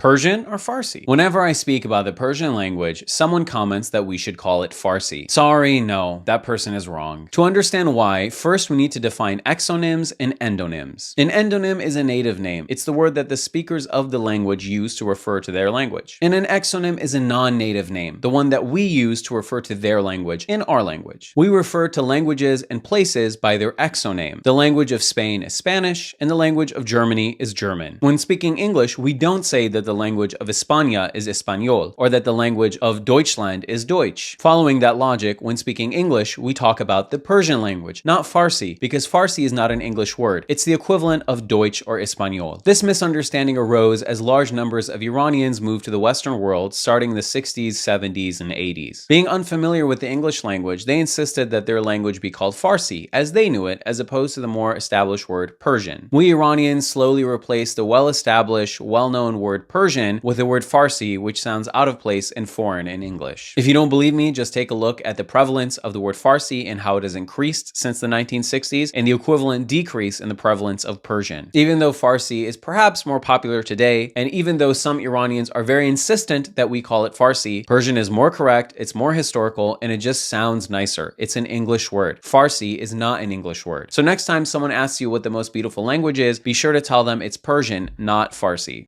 Persian or Farsi? Whenever I speak about the Persian language, someone comments that we should call it Farsi. Sorry, no, that person is wrong. To understand why, first we need to define exonyms and endonyms. An endonym is a native name. It's the word that the speakers of the language use to refer to their language. And an exonym is a non-native name, the one that we use to refer to their language in our language. We refer to languages and places by their exoname. The language of Spain is Spanish, and the language of Germany is German. When speaking English, we don't say that the language of España is Español, or that the language of Deutschland is Deutsch. Following that logic, when speaking English, we talk about the Persian language, not Farsi, because Farsi is not an English word. It's the equivalent of Deutsch or Español. This misunderstanding arose as large numbers of Iranians moved to the Western world starting in the 60s, 70s, and 80s. Being unfamiliar with the English language, they insisted that their language be called Farsi, as they knew it, as opposed to the more established word Persian. We Iranians slowly replaced the well-established, well-known word Persian with the word Farsi, which sounds out of place and foreign in English. If you don't believe me, just take a look at the prevalence of the word Farsi and how it has increased since the 1960s, and the equivalent decrease in the prevalence of Persian. Even though Farsi is perhaps more popular today, and even though some Iranians are very insistent that we call it Farsi, Persian is more correct, it's more historical, and it just sounds nicer. It's an English word. Farsi is not an English word. So next time someone asks you what the most beautiful language is, be sure to tell them it's Persian, not Farsi.